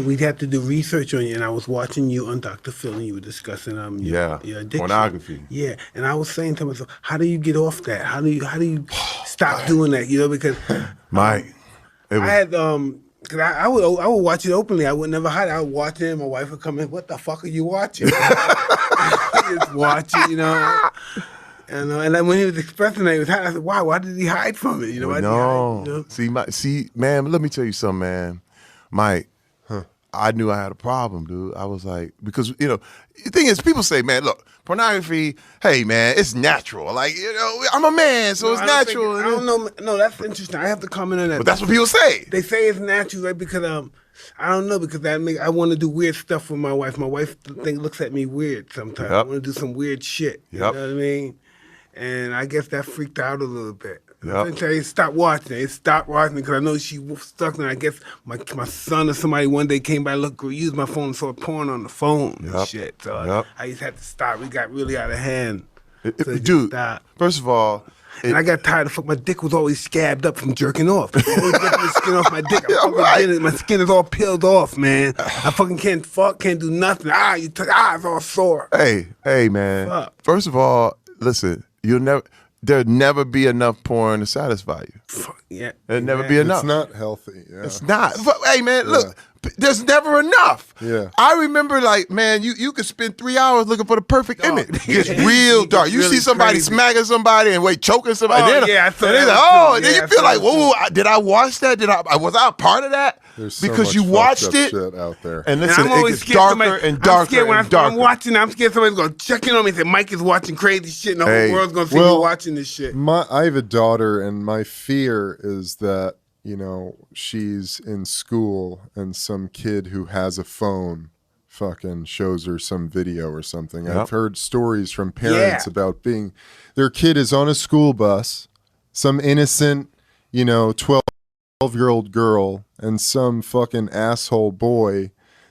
We'd have to do research on you, and I was watching you on Dr. Phil, and you were discussing your addiction. Pornography. Yeah, and I was saying to myself, how do you get off that? How do you stop doing that? You know, because Mike, I had cause I would watch it openly. I would never hide it. I would watch it, and my wife would come in. What the fuck are you watching? Just watch it, you know. And then when he was expressing that, he was hiding. I said, "Why? Why did he hide from it? You know, why did he hide, you know? See, man. Let me tell you something, man. Mike, I knew I had a problem, dude. I was like, because you know, the thing is, people say, man, look, pornography. Hey, man, it's natural. Like, you know, I'm a man, so it's natural. I don't know. No, that's interesting. I have to comment on that. But that's what people say. They say it's natural, right? Because I don't know, because I want to do weird stuff with my wife. My wife looks at me weird sometimes. I want to do some weird shit. You know what I mean? And I guess that freaked her out a little bit. They stopped watching. They stopped watching because I know she was stuck. And I guess my son or somebody one day came by, used my phone and saw porn on the phone and shit. So I just had to stop. We got really out of hand. Dude, first of all, and I got tired of my dick was always scabbed up from jerking off. I always getting the skin off my dick. My skin is all peeled off, man. I fucking can't fuck, can't do nothing. It's all sore. Hey, man. Fuck. First of all, listen. There'll never be enough porn to satisfy you. Yeah, there'll never be enough. It's not healthy. Yeah. It's not. But, hey, man, look, there's never enough. Yeah. I remember, like, man, you could spend 3 hours looking for the perfect image. It's real dark. You really see somebody smacking somebody and choking somebody. And then you feel like, whoa, did I watch that? Was I a part of that? There's because so you watched it shit out there. And listen, it gets darker and darker and darker. I'm watching. I'm scared somebody's gonna check in on me and say Mike is watching crazy shit, and the whole world's gonna see me watching this shit. I have a daughter, and my fear is that, you know, she's in school and some kid who has a phone fucking shows her some video or something. I've heard stories from parents about their kid is on a school bus, some innocent, you know, 12-year-old girl, and some fucking asshole boy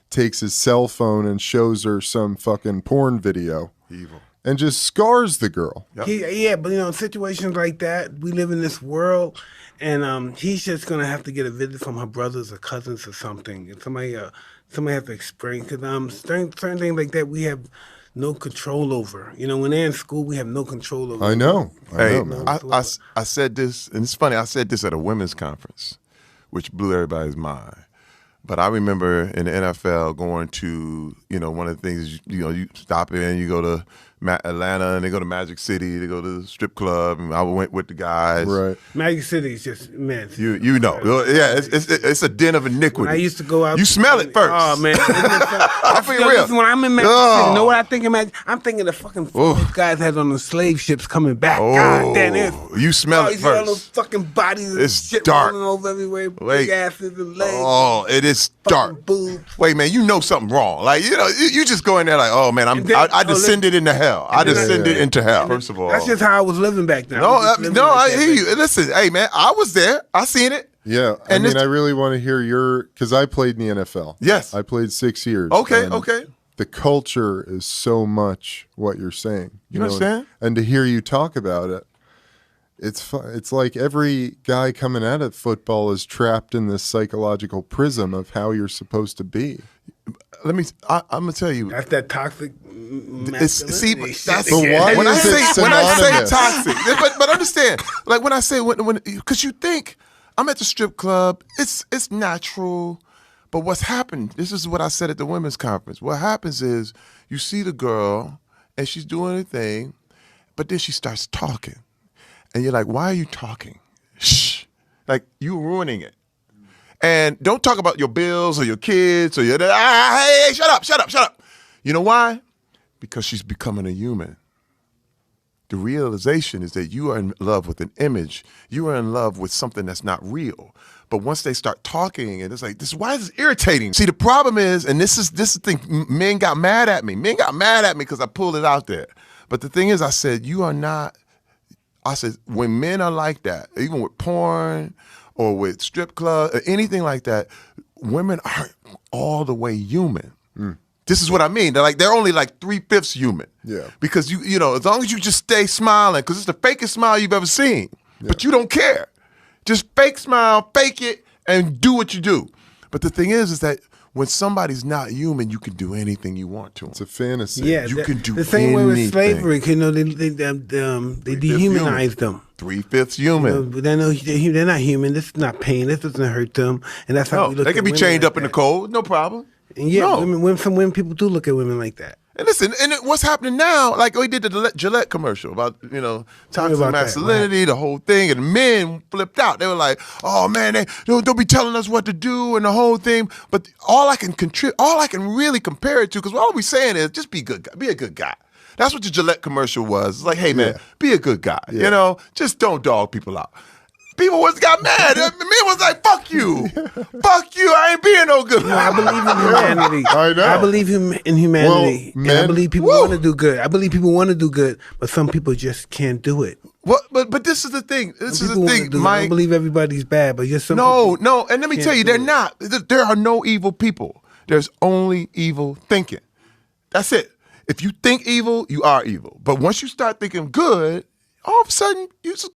takes his cell phone and shows her some fucking porn video. Evil. And just scars the girl. But you know, in situations like that, we live in this world, and he's just gonna have to get a visit from her brothers or cousins or something. And somebody has to explain, because certain things like that we have no control over. You know, when they're in school, we have no control over. I know. I said this, and it's funny. I said this at a women's conference, which blew everybody's mind. But I remember in the NFL going to, you know, one of the things, you know, you stop in, you go to Atlanta, and they go to Magic City, they go to the strip club, and I went with the guys. Right. Magic City is just, man. You know. Yeah, it's a den of iniquity. When I used to go out. You smell it first. Oh, man. I feel real. When I'm in Magic City, you know what I think of Magic? I'm thinking the fucking guys had on the slave ships coming back. God damn, you smell it first. All those first. fucking bodies and It's shit dark. rolling over everywhere. Big asses and legs. Oh, it is dark. Boobs. Wait, man, you know something wrong. Like, you know, you just go in there like, oh, man, I descended into hell. I descended into hell, first of all. That's just how I was living back then. I hear you. Listen, hey, man, I was there. I seen it. Yeah, I mean, I really want to hear because I played in the NFL. Yes. I played 6 years. Okay. The culture is so much what you're saying. You understand? And to hear you talk about it, it's like every guy coming out of football is trapped in this psychological prism of how you're supposed to be. I'm gonna tell you. That's that toxic masculinity. That's why when I say toxic, but understand, like when I say when because you think I'm at the strip club, it's natural, but what's happened? This is what I said at the women's conference. What happens is you see the girl and she's doing her thing, but then she starts talking, and you're like, why are you talking? Shh, like you're ruining it. And don't talk about your bills or your kids or hey, shut up. You know why? Because she's becoming a human. The realization is that you are in love with an image. You are in love with something that's not real. But once they start talking, and it's like, why is this irritating? See, the problem is, and this is the thing, men got mad at me. Men got mad at me because I pulled it out there. But the thing is, I said, when men are like that, even with porn, or with strip club, or anything like that, women aren't all the way human. This is what I mean. They're only like 3/5 human. Yeah. Because you know, as long as you just stay smiling, because it's the fakest smile you've ever seen. Yeah. But you don't care. Just fake smile, fake it, and do what you do. But the thing is that when somebody's not human, you can do anything you want to them. It's a fantasy. Yeah, You can do the same way with anything. slavery. You know, they dehumanized them. 3/5 human. You know, but they're not human. This is not pain. This doesn't hurt them. And that's how No, we look they at can be women chained like up in the that. cold, no problem. And yeah, No. some women people do look at women like that. And listen, what's happening now, like we did the Gillette commercial about, toxic about that. masculinity, the whole thing, and men flipped out. They were like, oh man, they don't be telling us what to do and the whole thing. But all I can really compare it to, because all we're saying is just be good, be a good guy. That's what the Gillette commercial was. It's like, hey man, be a good guy. Yeah. Just don't dog people out. People got mad. Me was like, fuck you. Fuck you. I ain't being no good. No, I believe in humanity. I know. I believe in humanity. Well, and I men- believe people want to do good. I believe people want to do good, but some people just can't do it. What? But this is the thing. This is People the wanna thing, do it. I Mike. don't believe everybody's bad, but just some No, people no. And let me can't tell you, do they're it. not. There are no evil people. There's only evil thinking. That's it. If you think evil, you are evil. But once you start thinking good, all of a sudden, you just